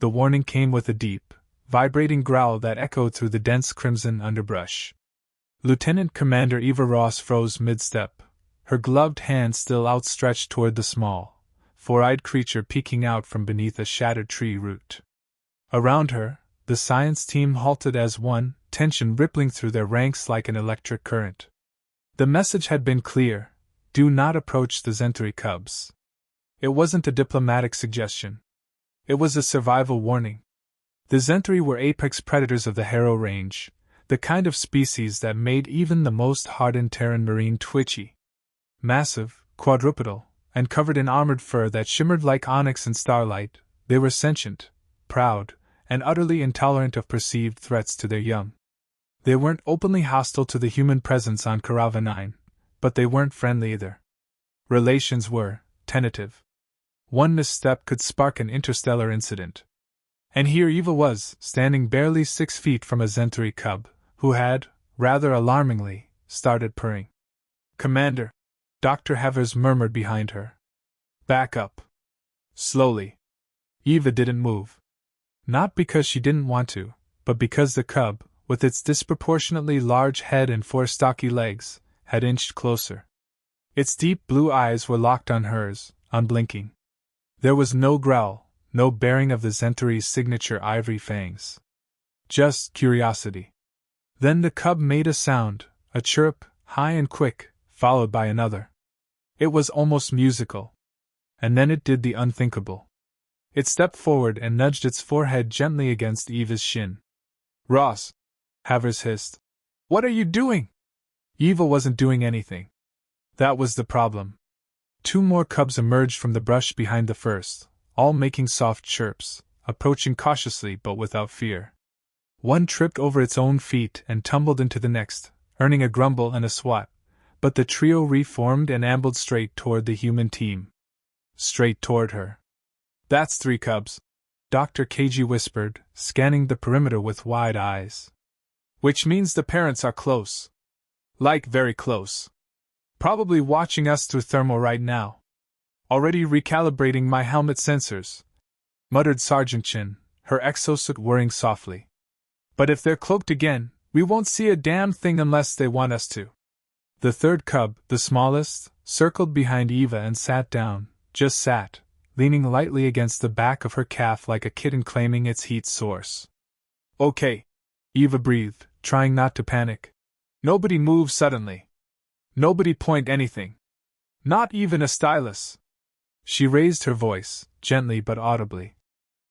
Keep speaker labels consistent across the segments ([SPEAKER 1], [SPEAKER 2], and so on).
[SPEAKER 1] The warning came with a deep, vibrating growl that echoed through the dense crimson underbrush. Lieutenant Commander Eva Ross froze mid-step, her gloved hand still outstretched toward the small, four-eyed creature peeking out from beneath a shattered tree root. Around her, the science team halted as one, tension rippling through their ranks like an electric current. The message had been clear: do not approach the Zenturi cubs. It wasn't a diplomatic suggestion. It was a survival warning. The Zenturi were apex predators of the Harrow Range, the kind of species that made even the most hardened Terran Marine twitchy. Massive, quadrupedal, and covered in armored fur that shimmered like onyx in starlight, they were sentient, proud, and utterly intolerant of perceived threats to their young. They weren't openly hostile to the human presence on Karava 9, but they weren't friendly either. Relations were tentative. One misstep could spark an interstellar incident. And here Eva was, standing barely 6 feet from a Zenturi cub, who had, rather alarmingly, started purring. "Commander," Dr. Havers murmured behind her. "Back up." Slowly. Eva didn't move. Not because she didn't want to, but because the cub, with its disproportionately large head and 4 stocky legs, had inched closer. Its deep blue eyes were locked on hers, unblinking. There was no growl, no baring of the Zenturi's signature ivory fangs. Just curiosity. Then the cub made a sound, a chirp, high and quick, followed by another. It was almost musical. And then it did the unthinkable. It stepped forward and nudged its forehead gently against Eva's shin. "Ross," Havers hissed. "What are you doing?" Eva wasn't doing anything. That was the problem. 2 more cubs emerged from the brush behind the first, all making soft chirps, approaching cautiously but without fear. One tripped over its own feet and tumbled into the next, earning a grumble and a swat, but the trio reformed and ambled straight toward the human team. Straight toward her. "That's 3 cubs," Dr. KG whispered, scanning the perimeter with wide eyes. "Which means the parents are close. Like very close. Probably watching us through thermal right now. Already recalibrating my helmet sensors," muttered Sergeant Chin, her exosuit whirring softly. "But if they're cloaked again, we won't see a damn thing unless they want us to." The 3rd cub, the smallest, circled behind Eva and sat down, just sat, leaning lightly against the back of her calf like a kitten claiming its heat source. "Okay," Eva breathed, trying not to panic. "Nobody move suddenly. Nobody point anything. Not even a stylus." She raised her voice, gently but audibly.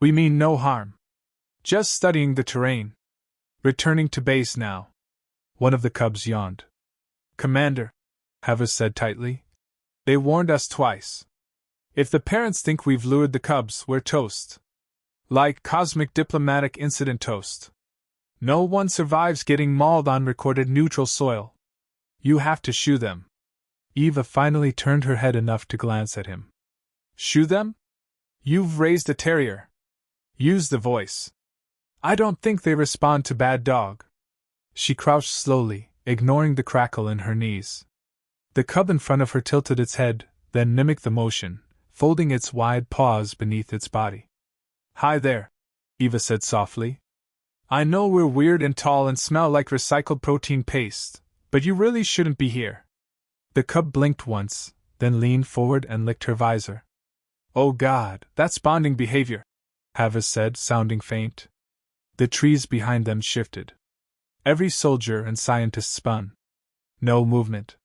[SPEAKER 1] "We mean no harm. Just studying the terrain. Returning to base now." One of the cubs yawned. "Commander," Havers said tightly, "they warned us twice. If the parents think we've lured the cubs, we're toast. Like cosmic diplomatic incident toast. No one survives getting mauled on recorded neutral soil. You have to shoo them." Eva finally turned her head enough to glance at him. "Shoo them? You've raised a terrier. Use the voice. I don't think they respond to bad dog." She crouched slowly, ignoring the crackle in her knees. The cub in front of her tilted its head, then mimicked the motion, folding its wide paws beneath its body. "Hi there," Eva said softly. "I know we're weird and tall and smell like recycled protein paste, but you really shouldn't be here." The cub blinked once, then leaned forward and licked her visor. "Oh God, that's bonding behavior," Havers said, sounding faint. The trees behind them shifted. Every soldier and scientist spun. No movement.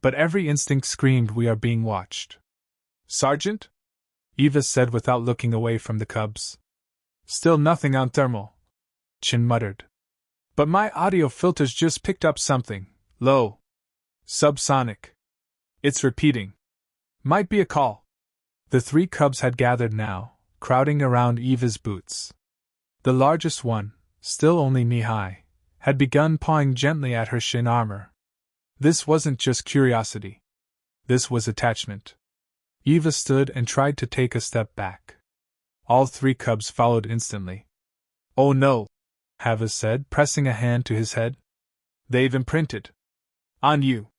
[SPEAKER 1] But every instinct screamed, "We are being watched." "Sergeant?" Eva said without looking away from the cubs. "Still nothing on thermal," Chin muttered. "But my audio filters just picked up something. Low. Subsonic. It's repeating. Might be a call." The 3 cubs had gathered now, crowding around Eva's boots. The largest one, still only knee-high, had begun pawing gently at her shin armor. This wasn't just curiosity. This was attachment. Eva stood and tried to take a step back. All 3 cubs followed instantly. "Oh no," Havers said, pressing a hand to his head. "They've imprinted. On you."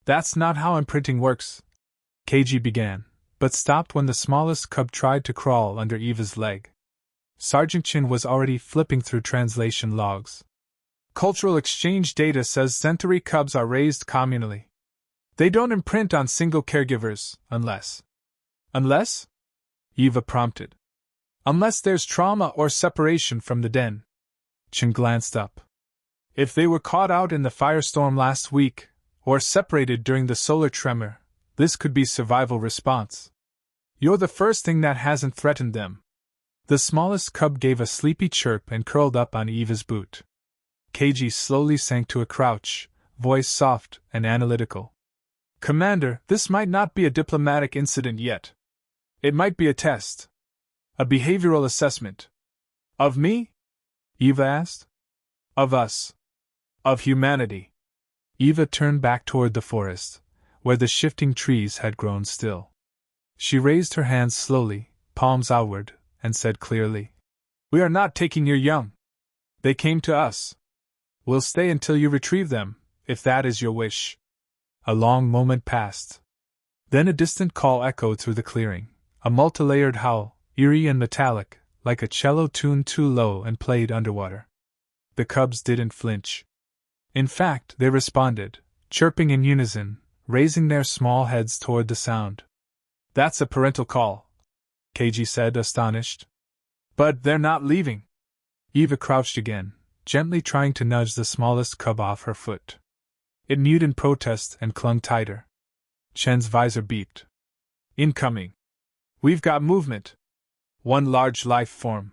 [SPEAKER 1] "That's not how imprinting works," KG began, but stopped when the smallest cub tried to crawl under Eva's leg. Sergeant Chin was already flipping through translation logs. Cultural exchange data says Centauri cubs are raised communally. They don't imprint on single caregivers, unless. Unless? Eva prompted. Unless there's trauma or separation from the den. Chin glanced up. If they were caught out in the firestorm last week, or separated during the solar tremor, this could be survival response. You're the first thing that hasn't threatened them. The smallest cub gave a sleepy chirp and curled up on Eva's boot. KG slowly sank to a crouch, voice soft and analytical. Commander, this might not be a diplomatic incident yet. It might be a test. A behavioral assessment. Of me? Eva asked. Of us. Of humanity. Eva turned back toward the forest, where the shifting trees had grown still. She raised her hands slowly, palms outward, and said clearly, We are not taking your young. They came to us. We'll stay until you retrieve them, if that is your wish. A long moment passed. Then a distant call echoed through the clearing, a multi-layered howl, eerie and metallic, like a cello tuned too low and played underwater. The cubs didn't flinch. In fact, they responded, chirping in unison, raising their small heads toward the sound. That's a parental call, KG said, astonished. But they're not leaving. Eva crouched again, gently trying to nudge the smallest cub off her foot. It mewed in protest and clung tighter. Chen's visor beeped. Incoming. We've got movement. One large life form.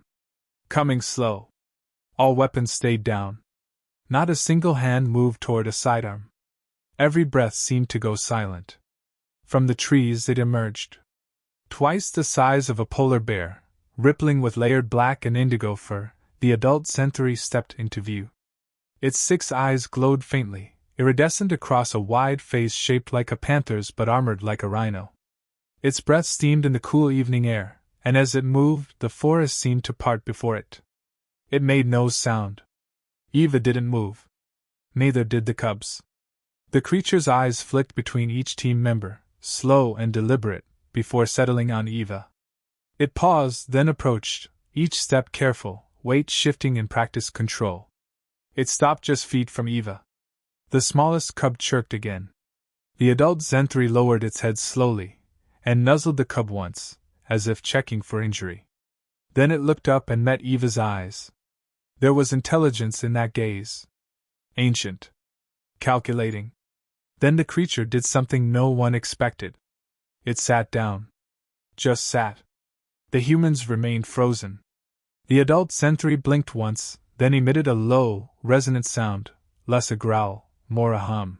[SPEAKER 1] Coming slow. All weapons stayed down. Not a single hand moved toward a sidearm. Every breath seemed to go silent. From the trees it emerged. Twice the size of a polar bear, rippling with layered black and indigo fur, the adult Centauri stepped into view. Its 6 eyes glowed faintly, iridescent across a wide face shaped like a panther's but armored like a rhino. Its breath steamed in the cool evening air, and as it moved, the forest seemed to part before it. It made no sound. Eva didn't move. Neither did the cubs. The creature's eyes flicked between each team member, slow and deliberate, before settling on Eva. It paused, then approached, each step careful, weight shifting in practiced control. It stopped just feet from Eva. The smallest cub chirped again. The adult Centauri lowered its head slowly, and nuzzled the cub once, as if checking for injury. Then it looked up and met Eva's eyes. There was intelligence in that gaze. Ancient. Calculating. Then the creature did something no one expected. It sat down. Just sat. The humans remained frozen. The adult Centauri blinked once, then emitted a low, resonant sound, less a growl, more a hum.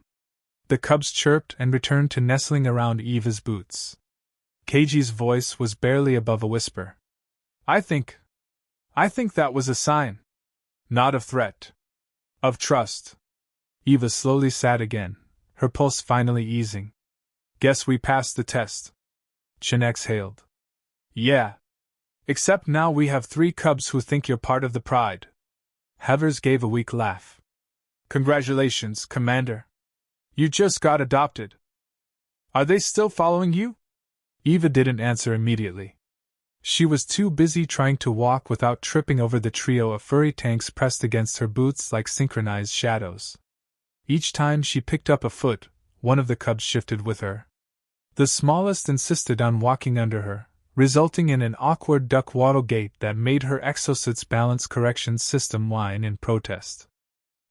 [SPEAKER 1] The cubs chirped and returned to nestling around Eva's boots. KG's voice was barely above a whisper. I think that was a sign. Not of threat. Of trust. Eva slowly sat again, her pulse finally easing. Guess we passed the test. Chin exhaled. Yeah. Except now we have 3 cubs who think you're part of the pride. Havers gave a weak laugh. Congratulations, Commander. You just got adopted. Are they still following you? Eva didn't answer immediately. She was too busy trying to walk without tripping over the trio of furry tanks pressed against her boots like synchronized shadows. Each time she picked up a foot, one of the cubs shifted with her. The smallest insisted on walking under her, resulting in an awkward duck-waddle gait that made her exosuit's balance correction system whine in protest.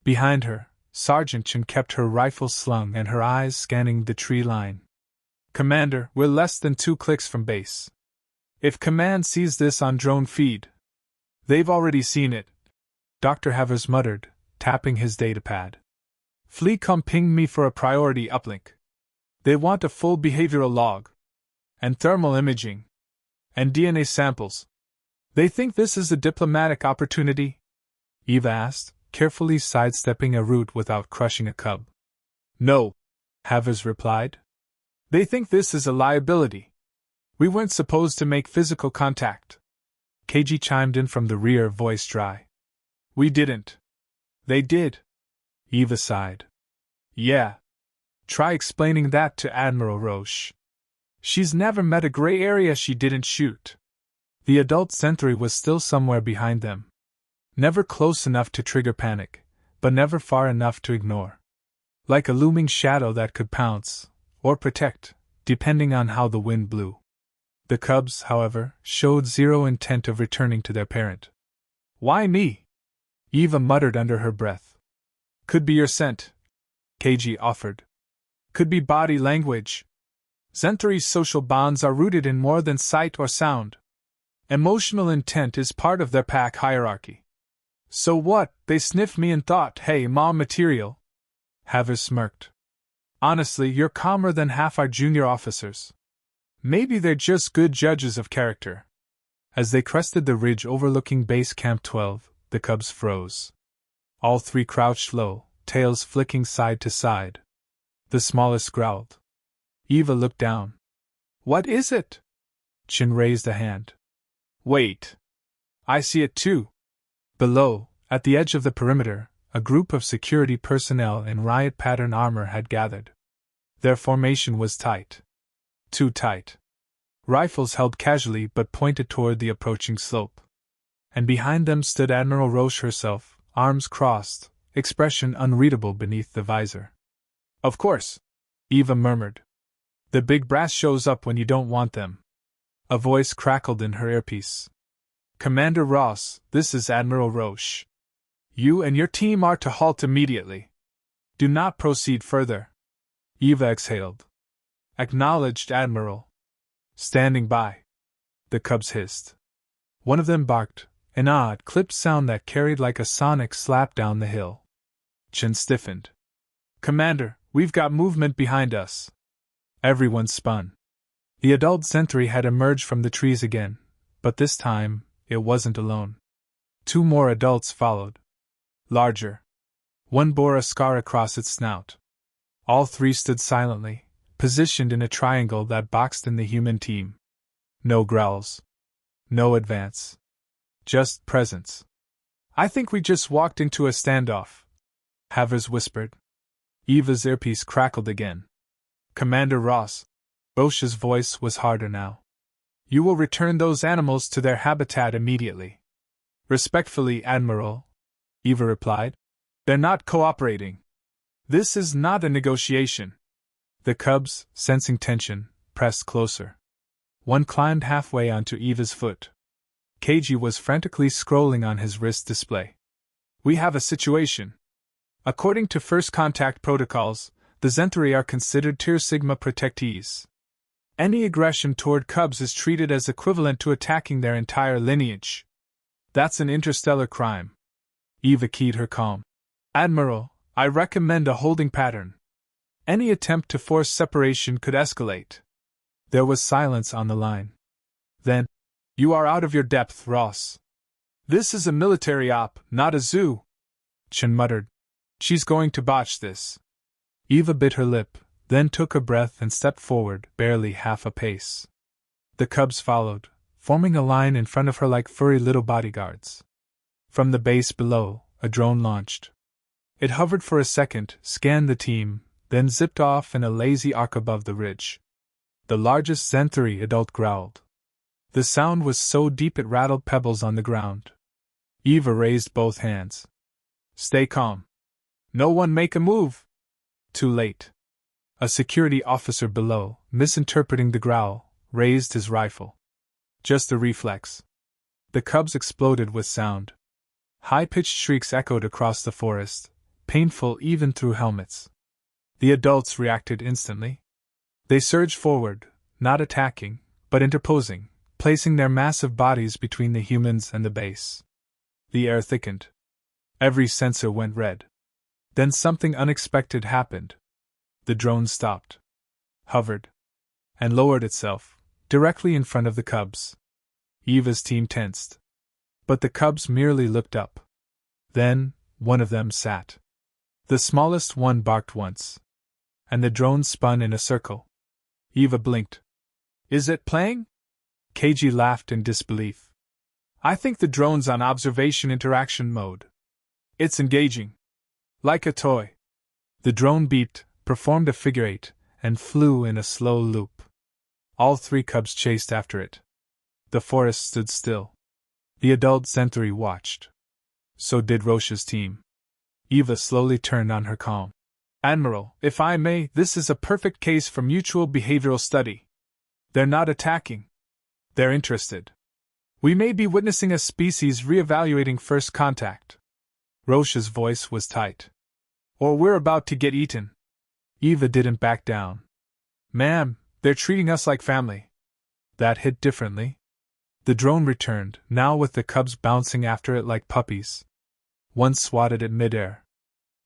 [SPEAKER 1] Behind her, Sergeant Chin kept her rifle slung and her eyes scanning the tree line. Commander, we're less than 2 clicks from base. If Command sees this on drone feed. They've already seen it, Dr. Havers muttered, tapping his datapad. Fleecom pinged me for a priority uplink. They want a full behavioral log. And thermal imaging. And DNA samples. They think this is a diplomatic opportunity? Eva asked, carefully sidestepping a root without crushing a cub. No, Havers replied. They think this is a liability. We weren't supposed to make physical contact. KG chimed in from the rear, voice dry. We didn't. They did. Eva sighed. Yeah. Try explaining that to Admiral Roche. She's never met a gray area she didn't shoot. The adult sentry was still somewhere behind them. Never close enough to trigger panic, but never far enough to ignore. Like a looming shadow that could pounce, or protect, depending on how the wind blew. The cubs, however, showed zero intent of returning to their parent. "Why me?" Eva muttered under her breath. "Could be your scent," KG offered. "Could be body language. Zentari's social bonds are rooted in more than sight or sound. Emotional intent is part of their pack hierarchy. So what, they sniffed me and thought, hey, mom material?" Havers smirked. "Honestly, you're calmer than half our junior officers. Maybe they're just good judges of character." As they crested the ridge overlooking Base Camp 12, the cubs froze. All three crouched low, tails flicking side to side. The smallest growled. Eva looked down. "What is it?" Chin raised a hand. "Wait. I see it too." Below, at the edge of the perimeter, a group of security personnel in riot pattern armor had gathered. Their formation was tight. Too tight. Rifles held casually but pointed toward the approaching slope. And behind them stood Admiral Roche herself, arms crossed, expression unreadable beneath the visor. "Of course," Eva murmured. "The big brass shows up when you don't want them." A voice crackled in her earpiece. "Commander Ross, this is Admiral Roche. You and your team are to halt immediately. Do not proceed further." Eva exhaled. "Acknowledged, Admiral." "Standing by." The cubs hissed. One of them barked, an odd, clipped sound that carried like a sonic slap down the hill. Chin stiffened. "Commander, we've got movement behind us." Everyone spun. The adult sentry had emerged from the trees again, but this time, it wasn't alone. Two more adults followed. Larger. One bore a scar across its snout. All three stood silently, positioned in a triangle that boxed in the human team. No growls. No advance. Just presence. "I think we just walked into a standoff," Havers whispered. Eva's earpiece crackled again. "Commander Ross." Roche's voice was harder now. "You will return those animals to their habitat immediately." "Respectfully, Admiral," Eva replied. "They're not cooperating. This is not a negotiation." The cubs, sensing tension, pressed closer. One climbed halfway onto Eva's foot. KG was frantically scrolling on his wrist display. "We have a situation. According to first contact protocols, the Zentari are considered Tier Sigma protectees. Any aggression toward cubs is treated as equivalent to attacking their entire lineage. That's an interstellar crime." Eva keyed her calm. "Admiral, I recommend a holding pattern. Any attempt to force separation could escalate." There was silence on the line. Then, "You are out of your depth, Ross. This is a military op, not a zoo," Chin muttered. "She's going to botch this." Eva bit her lip, then took a breath and stepped forward, barely half a pace. The cubs followed, forming a line in front of her like furry little bodyguards. From the base below, a drone launched. It hovered for a second, scanned the team, then zipped off in a lazy arc above the ridge. The largest Zentari adult growled. The sound was so deep it rattled pebbles on the ground. Eva raised both hands. "Stay calm. No one make a move." Too late. A security officer below, misinterpreting the growl, raised his rifle. Just a reflex. The cubs exploded with sound. High-pitched shrieks echoed across the forest, painful even through helmets. The adults reacted instantly. They surged forward, not attacking, but interposing, placing their massive bodies between the humans and the base. The air thickened. Every sensor went red. Then something unexpected happened. The drone stopped, hovered, and lowered itself, directly in front of the cubs. Eva's team tensed. But the cubs merely looked up. Then, one of them sat. The smallest one barked once. And the drone spun in a circle. Eva blinked. "Is it playing?" KG laughed in disbelief. "I think the drone's on observation interaction mode. It's engaging. Like a toy." The drone beeped, performed a figure eight, and flew in a slow loop. All three cubs chased after it. The forest stood still. The adult Centauri watched. So did Roche's team. Eva slowly turned on her calm. Admiral, if I may, this is a perfect case for mutual behavioral study. They're not attacking. They're interested. We may be witnessing a species reevaluating first contact. Roche's voice was tight. Or we're about to get eaten. Eva didn't back down. Ma'am, they're treating us like family. That hit differently. The drone returned, now with the cubs bouncing after it like puppies. One swatted at midair.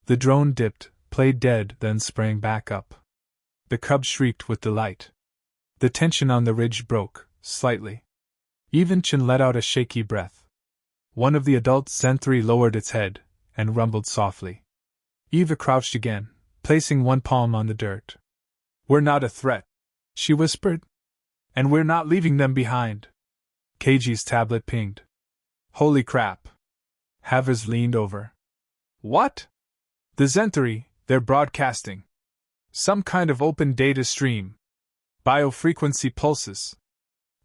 [SPEAKER 1] The drone dipped, played dead, then sprang back up. The cubs shrieked with delight. The tension on the ridge broke, slightly. Even Chin let out a shaky breath. One of the adult Centauri lowered its head, and rumbled softly. Eva crouched again, placing one palm on the dirt. We're not a threat, she whispered. And we're not leaving them behind. KG's tablet pinged. Holy crap. Havers leaned over. What? The Centauri, they're broadcasting. Some kind of open data stream. Biofrequency pulses.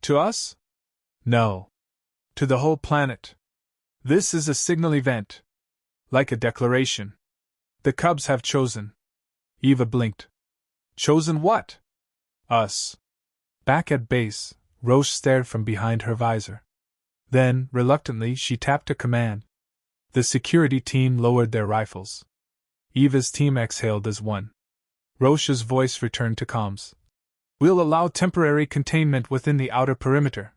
[SPEAKER 1] To us? No. To the whole planet. This is a signal event. Like a declaration. The cubs have chosen. Eva blinked. Chosen what? Us. Back at base, Roche stared from behind her visor. Then, reluctantly, she tapped a command. The security team lowered their rifles. Eva's team exhaled as one. Roche's voice returned to comms. We'll allow temporary containment within the outer perimeter.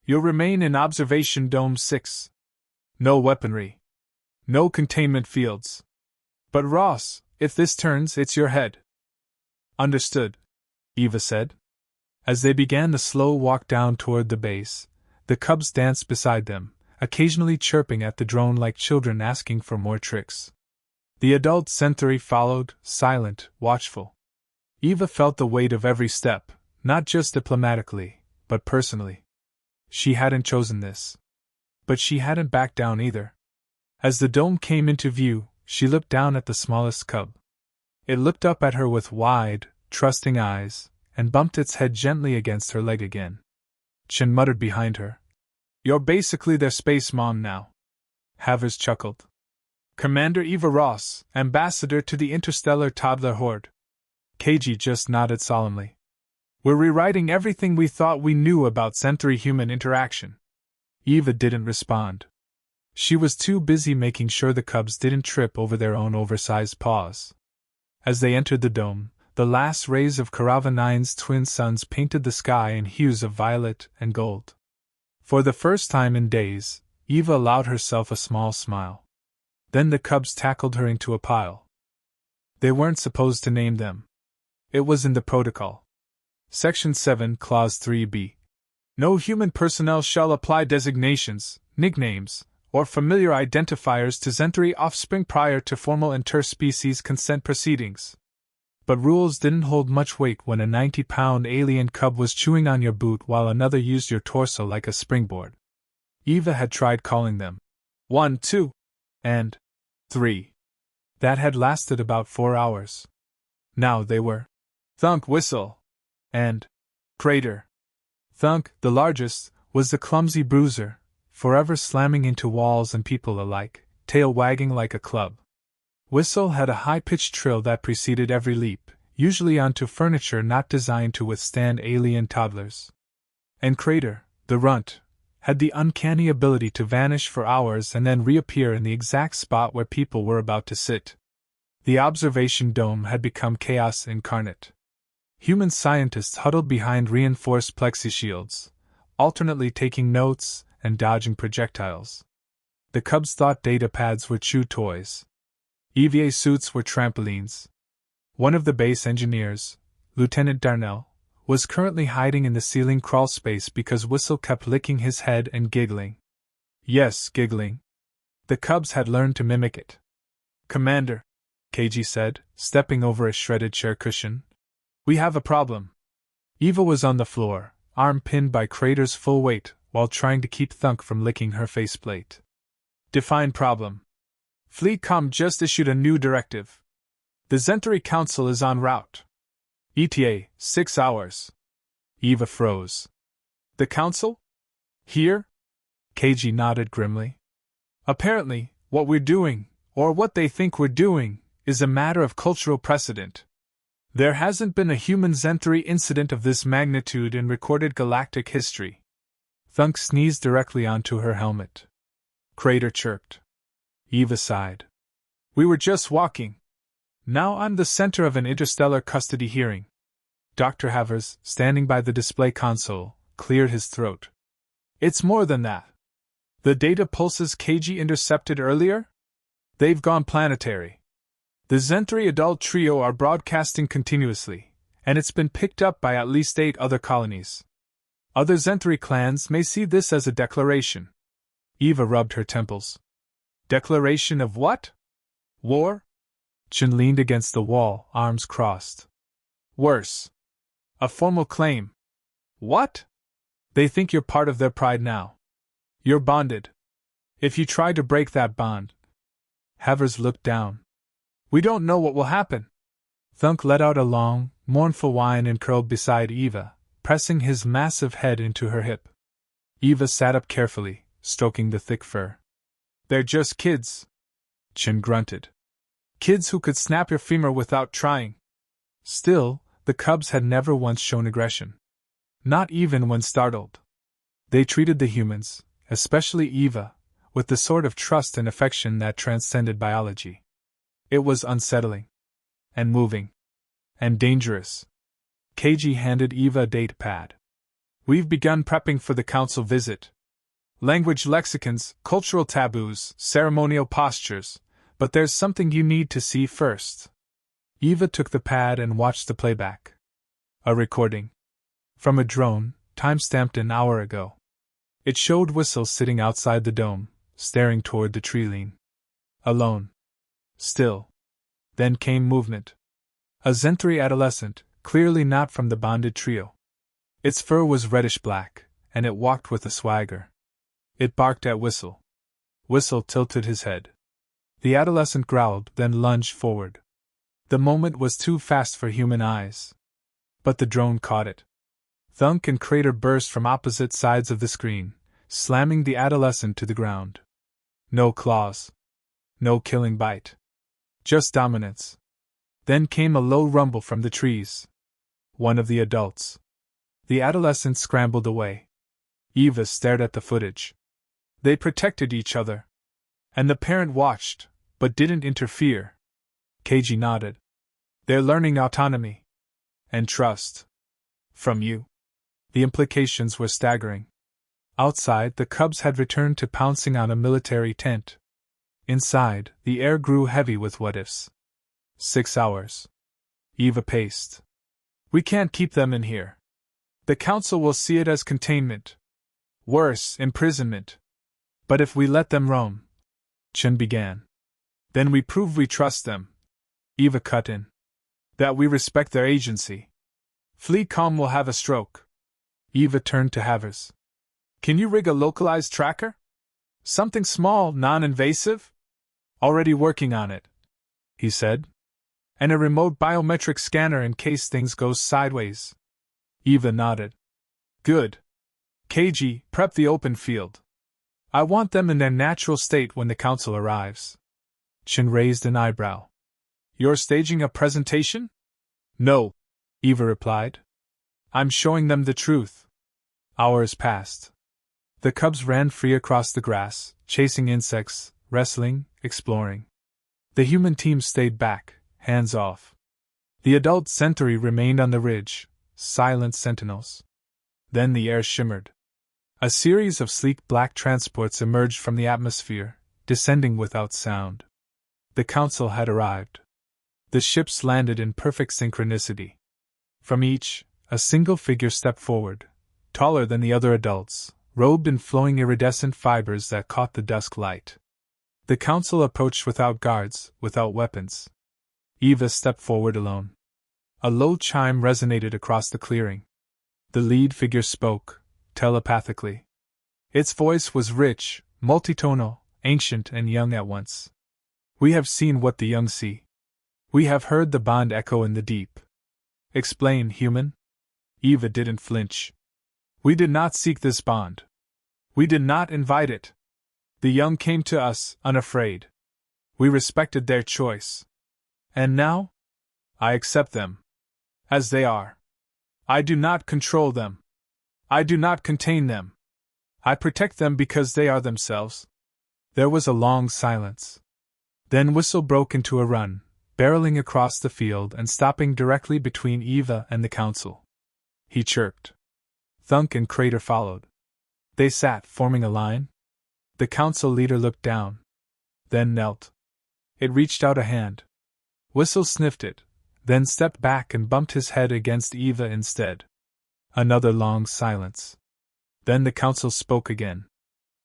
[SPEAKER 1] You'll remain in Observation Dome 6. No weaponry. No containment fields. But Ross, if this turns, it's your head. Understood, Eva said. As they began the slow walk down toward the base, the cubs danced beside them, occasionally chirping at the drone like children asking for more tricks. The adult Centauri followed, silent, watchful. Eva felt the weight of every step, not just diplomatically, but personally. She hadn't chosen this. But she hadn't backed down either. As the dome came into view, she looked down at the smallest cub. It looked up at her with wide, trusting eyes, and bumped its head gently against her leg again. Chin muttered behind her. You're basically their space mom now. Havers chuckled. Commander Eva Ross, ambassador to the interstellar toddler horde. KG just nodded solemnly. We're rewriting everything we thought we knew about Centauri-human interaction. Eva didn't respond. She was too busy making sure the cubs didn't trip over their own oversized paws. As they entered the dome, the last rays of Karava 9's twin suns painted the sky in hues of violet and gold. For the first time in days, Eva allowed herself a small smile. Then the cubs tackled her into a pile. They weren't supposed to name them. It was in the protocol. Section 7, Clause 3b. No human personnel shall apply designations, nicknames, or familiar identifiers to Centauri offspring prior to formal interspecies consent proceedings. But rules didn't hold much weight when a 90-pound alien cub was chewing on your boot while another used your torso like a springboard. Eva had tried calling them 1, 2, and 3. That had lasted about 4 hours. Now they were Thunk, Whistle, and Crater. Thunk, the largest, was the clumsy bruiser, forever slamming into walls and people alike, tail wagging like a club. Whistle had a high-pitched trill that preceded every leap, usually onto furniture not designed to withstand alien toddlers. And Crater, the runt, had the uncanny ability to vanish for hours and then reappear in the exact spot where people were about to sit. The observation dome had become chaos incarnate. Human scientists huddled behind reinforced plexishields, alternately taking notes and dodging projectiles. The cubs thought data pads were chew toys. EVA suits were trampolines. One of the base engineers, Lieutenant Darnell, was currently hiding in the ceiling crawl space because Whistle kept licking his head and giggling. Yes, giggling. The cubs had learned to mimic it. Commander, KG said, stepping over a shredded chair cushion. We have a problem. Eva was on the floor, arm pinned by Crater's full weight, while trying to keep Thunk from licking her faceplate. Define problem. Fleetcom just issued a new directive. The Centauri Council is en route. ETA, 6 hours. Eva froze. The Council? Here? KG nodded grimly. Apparently, what we're doing, or what they think we're doing, is a matter of cultural precedent. There hasn't been a human Zenthari incident of this magnitude in recorded galactic history. Thunk sneezed directly onto her helmet. Crater chirped. Eva sighed. We were just walking. Now I'm the center of an interstellar custody hearing. Dr. Havers, standing by the display console, cleared his throat. It's more than that. The data pulses KG intercepted earlier? They've gone planetary. The Zenthari adult trio are broadcasting continuously, and it's been picked up by at least 8 other colonies. Other Zenthari clans may see this as a declaration. Eva rubbed her temples. Declaration of what? War? Chen leaned against the wall, arms crossed. Worse. A formal claim. What? They think you're part of their pride now. You're bonded. If you try to break that bond. Havers looked down. We don't know what will happen. Thunk let out a long, mournful whine and curled beside Eva, pressing his massive head into her hip. Eva sat up carefully, stroking the thick fur. They're just kids. Chen grunted. Kids who could snap your femur without trying. Still, the cubs had never once shown aggression. Not even when startled. They treated the humans, especially Eva, with the sort of trust and affection that transcended biology. It was unsettling. And moving. And dangerous. KG handed Eva a data pad. We've begun prepping for the council visit. Language lexicons, cultural taboos, ceremonial postures, but there's something you need to see first. Eva took the pad and watched the playback. A recording. From a drone, time-stamped an hour ago. It showed Whistle sitting outside the dome, staring toward the tree line. Alone. Still. Then came movement. A Zenthari adolescent, clearly not from the bonded trio. Its fur was reddish-black, and it walked with a swagger. It barked at Whistle. Whistle tilted his head. The adolescent growled, then lunged forward. The moment was too fast for human eyes. But the drone caught it. Thunk and Crater burst from opposite sides of the screen, slamming the adolescent to the ground. No claws. No killing bite. Just dominance. Then came a low rumble from the trees. One of the adults. The adolescent scrambled away. Eva stared at the footage. They protected each other. And the parent watched, but didn't interfere. KG nodded. They're learning autonomy. And trust. From you. The implications were staggering. Outside, the cubs had returned to pouncing on a military tent. Inside, the air grew heavy with what-ifs. 6 hours. Eva paced. We can't keep them in here. The council will see it as containment. Worse, imprisonment. But if we let them roam, Chen began. Then we prove we trust them. Eva cut in. That we respect their agency. Fleacom will have a stroke. Eva turned to Havers. Can you rig a localized tracker? Something small, non-invasive? Already working on it, he said. And a remote biometric scanner in case things go sideways. Eva nodded. Good. KG, prep the open field. I want them in their natural state when the council arrives. Chen raised an eyebrow. You're staging a presentation? No, Eva replied. I'm showing them the truth. Hours passed. The cubs ran free across the grass, chasing insects, wrestling, exploring. The human team stayed back, hands off. The adult Zenthari remained on the ridge, silent sentinels. Then the air shimmered. A series of sleek black transports emerged from the atmosphere, descending without sound. The council had arrived. The ships landed in perfect synchronicity. From each, a single figure stepped forward, taller than the other adults, robed in flowing iridescent fibers that caught the dusk light. The council approached without guards, without weapons. Eva stepped forward alone. A low chime resonated across the clearing. The lead figure spoke, telepathically. Its voice was rich, multitonal, ancient and young at once. We have seen what the young see. We have heard the bond echo in the deep. Explain, human. Eva didn't flinch. We did not seek this bond. We did not invite it. The young came to us, unafraid. We respected their choice. And now? I accept them. As they are. I do not control them. I do not contain them. I protect them because they are themselves. There was a long silence. Then Whistle broke into a run, barreling across the field and stopping directly between Eva and the council. He chirped. Thunk and Crater followed. They sat, forming a line. The council leader looked down. Then knelt. It reached out a hand. Whistle sniffed it, then stepped back and bumped his head against Eva instead. Another long silence. Then the council spoke again.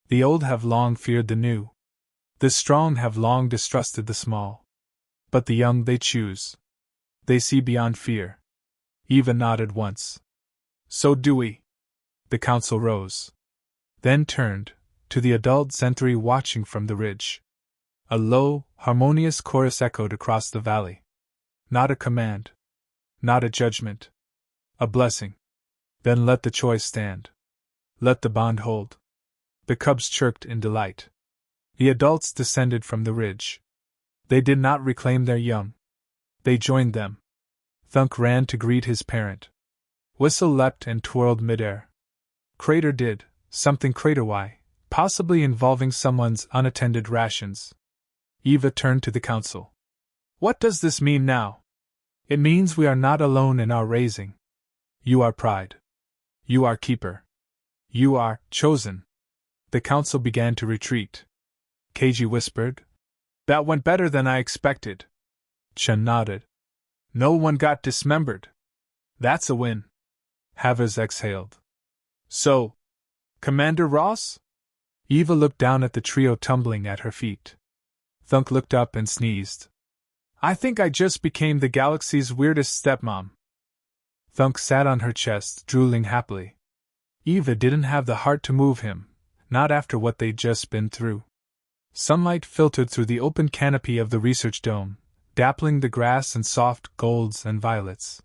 [SPEAKER 1] The old have long feared the new. The strong have long distrusted the small. But the young they choose. They see beyond fear. Eva nodded once. So do we. The council rose. Then turned, to the adult sentry watching from the ridge. A low, harmonious chorus echoed across the valley. Not a command. Not a judgment. A blessing. Then let the choice stand. Let the bond hold. The cubs chirped in delight. The adults descended from the ridge. They did not reclaim their young. They joined them. Thunk ran to greet his parent. Whistle leapt and twirled midair. Crater did, something crater-y, possibly involving someone's unattended rations. Eva turned to the council. What does this mean now? It means we are not alone in our raising. You are pride. You are keeper. You are chosen. The council began to retreat. Keiji whispered. That went better than I expected. Chen nodded. No one got dismembered. That's a win. Havers exhaled. So, Commander Ross? Eva looked down at the trio tumbling at her feet. Thunk looked up and sneezed. I think I just became the galaxy's weirdest stepmom. Thunk sat on her chest, drooling happily. Eva didn't have the heart to move him, not after what they'd just been through. Sunlight filtered through the open canopy of the research dome, dappling the grass in soft golds and violets.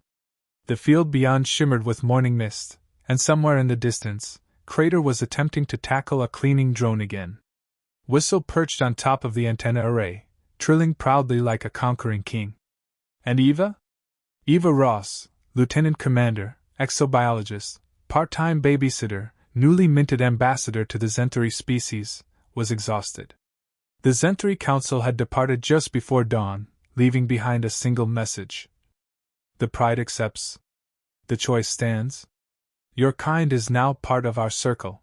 [SPEAKER 1] The field beyond shimmered with morning mist, and somewhere in the distance, Crater was attempting to tackle a cleaning drone again. Whistle perched on top of the antenna array, trilling proudly like a conquering king. And Eva? Eva Ross, Lieutenant Commander, exobiologist, part-time babysitter, newly minted ambassador to the Zentari species, was exhausted. The Zentari Council had departed just before dawn, leaving behind a single message. The pride accepts. The choice stands. Your kind is now part of our circle.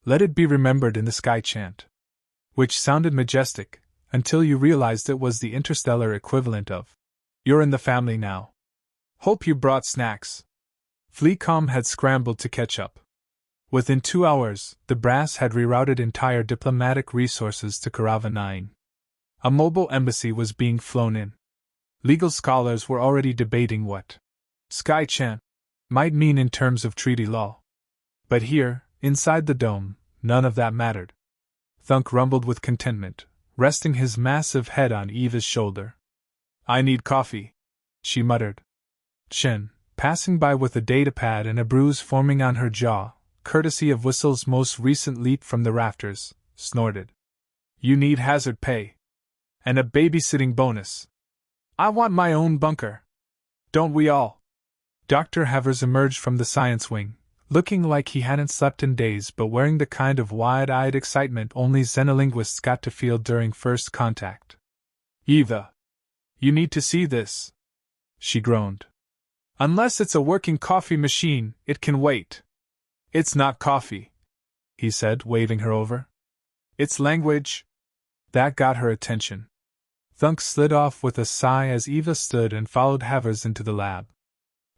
[SPEAKER 1] Let it be remembered in the sky chant. Which sounded majestic, until you realized it was the interstellar equivalent of, you're in the family now. Hope you brought snacks. Fleacom had scrambled to catch up. Within 2 hours, the brass had rerouted entire diplomatic resources to Karava 9. A mobile embassy was being flown in. Legal scholars were already debating what Sky Chant might mean in terms of treaty law. But here, inside the dome, none of that mattered. Thunk rumbled with contentment, resting his massive head on Eva's shoulder. I need coffee, she muttered. Chen, passing by with a datapad and a bruise forming on her jaw, courtesy of Whistle's most recent leap from the rafters, snorted. You need hazard pay. And a babysitting bonus. I want my own bunker. Don't we all? Dr. Havers emerged from the science wing, looking like he hadn't slept in days but wearing the kind of wide-eyed excitement only xenolinguists got to feel during first contact. Eva. You need to see this. She groaned. Unless it's a working coffee machine, it can wait. It's not coffee, he said, waving her over. It's language. That got her attention. Thunk slid off with a sigh as Eva stood and followed Havers into the lab.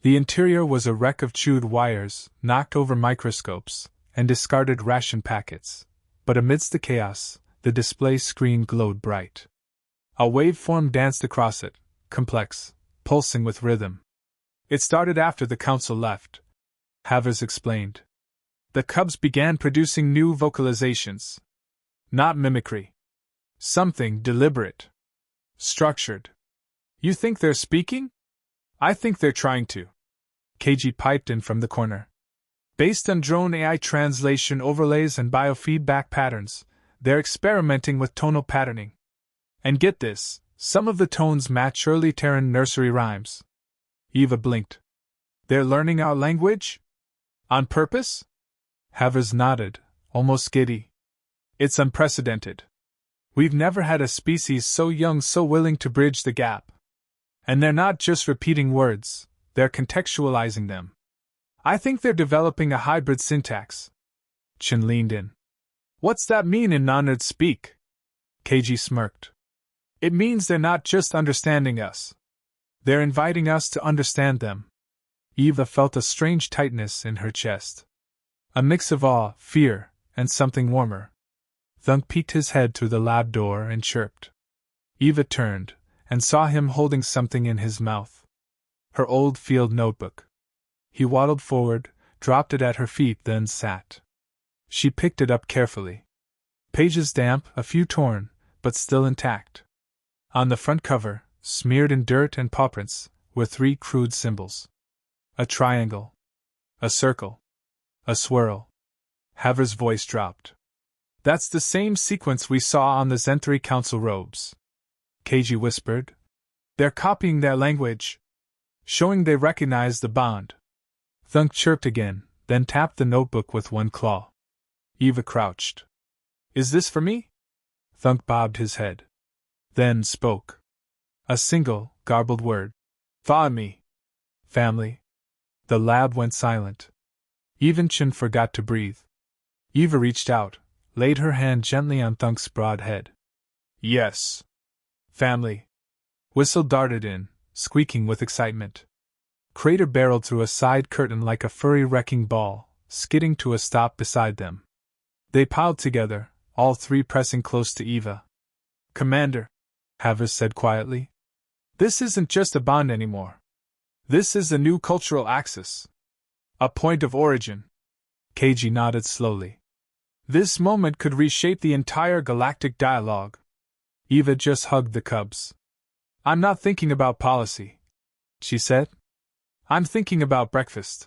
[SPEAKER 1] The interior was a wreck of chewed wires, knocked over microscopes, and discarded ration packets, but amidst the chaos, the display screen glowed bright. A waveform danced across it, complex, pulsing with rhythm. It started after the council left, Havers explained. The cubs began producing new vocalizations. Not mimicry. Something deliberate. Structured. You think they're speaking? I think they're trying to. Keiji piped in from the corner. Based on drone AI translation overlays and biofeedback patterns, they're experimenting with tonal patterning. And get this, some of the tones match early Terran nursery rhymes. Eva blinked. They're learning our language? On purpose? Havers nodded, almost giddy. It's unprecedented. We've never had a species so young so willing to bridge the gap. And they're not just repeating words, they're contextualizing them. I think they're developing a hybrid syntax. Chin leaned in. What's that mean in non-nerd speak? KG smirked. It means they're not just understanding us. They're inviting us to understand them. Eva felt a strange tightness in her chest. A mix of awe, fear, and something warmer. Thunk peeked his head through the lab door and chirped. Eva turned, and saw him holding something in his mouth. Her old field notebook. He waddled forward, dropped it at her feet, then sat. She picked it up carefully. Pages damp, a few torn, but still intact. On the front cover, smeared in dirt and paw prints, were 3 crude symbols. A triangle. A circle. A swirl. Haver's voice dropped. That's the same sequence we saw on the Zenthri Council robes. KG whispered. They're copying their language. Showing they recognize the bond. Thunk chirped again, then tapped the notebook with one claw. Eva crouched. Is this for me? Thunk bobbed his head. Then spoke. A single, garbled word. Fa-me. Family. The lab went silent. Even Chin forgot to breathe. Eva reached out, laid her hand gently on Thunk's broad head. Yes. Family. Whistle darted in, squeaking with excitement. Crater barreled through a side curtain like a furry wrecking ball, skidding to a stop beside them. They piled together, all 3 pressing close to Eva. Commander, Havers said quietly. This isn't just a bond anymore. This is a new cultural axis. A point of origin. KG nodded slowly. This moment could reshape the entire galactic dialogue. Eva just hugged the cubs. I'm not thinking about policy, she said. I'm thinking about breakfast.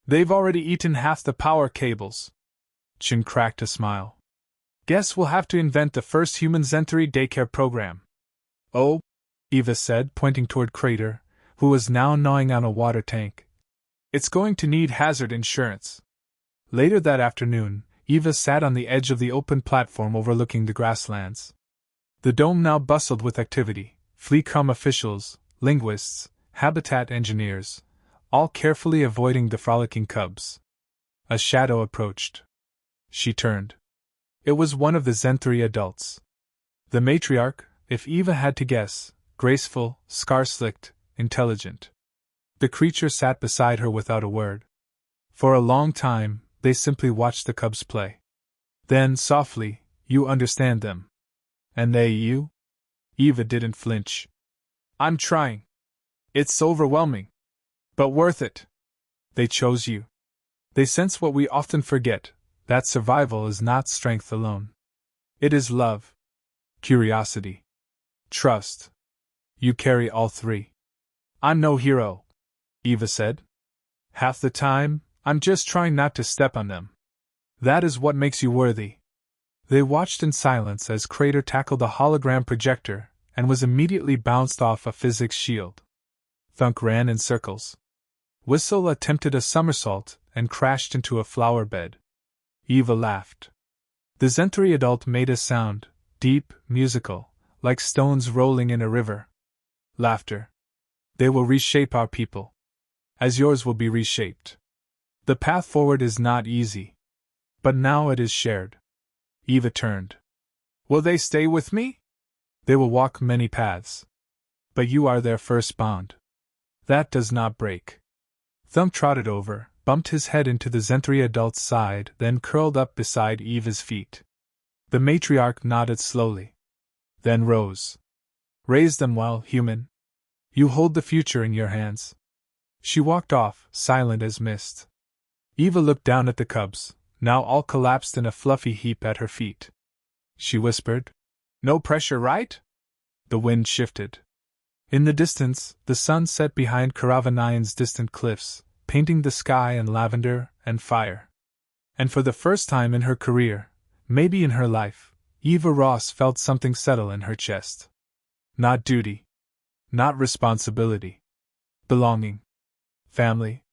[SPEAKER 1] They've already eaten half the power cables. Chin cracked a smile. Guess we'll have to invent the first human Zenthri daycare program. Oh, Eva said, pointing toward Crater, who was now gnawing on a water tank. It's going to need hazard insurance. Later that afternoon, Eva sat on the edge of the open platform overlooking the grasslands. The dome now bustled with activity, Fleecom officials, linguists, habitat engineers, all carefully avoiding the frolicking cubs. A shadow approached. She turned. It was one of the Zenthri adults. The matriarch, if Eva had to guess, graceful, scar-slicked, intelligent. The creature sat beside her without a word. For a long time, they simply watched the cubs play. Then, softly, you understand them. And they you? Eva didn't flinch. I'm trying. It's overwhelming. But worth it. They chose you. They sense what we often forget, that survival is not strength alone. It is love. Curiosity. Trust. You carry all 3. I'm no hero, Eva said. Half the time, I'm just trying not to step on them. That is what makes you worthy. They watched in silence as Crater tackled a hologram projector and was immediately bounced off a physics shield. Thunk ran in circles. Whistle attempted a somersault and crashed into a flower bed. Eva laughed. The Zenthri adult made a sound, deep, musical, like stones rolling in a river. Laughter. They will reshape our people. As yours will be reshaped. The path forward is not easy. But now it is shared. Eva turned. Will they stay with me? They will walk many paths. But you are their first bond. That does not break. Thumb trotted over, bumped his head into the Zenthri adult's side, then curled up beside Eva's feet. The matriarch nodded slowly. Then rose. Raise them well, human. You hold the future in your hands. She walked off, silent as mist. Eva looked down at the cubs, now all collapsed in a fluffy heap at her feet. She whispered, No pressure, right? The wind shifted. In the distance, the sun set behind Karavanayan's distant cliffs, painting the sky in lavender, and fire. And for the first time in her career, maybe in her life, Eva Ross felt something settle in her chest. Not duty. Not responsibility. Belonging. Family.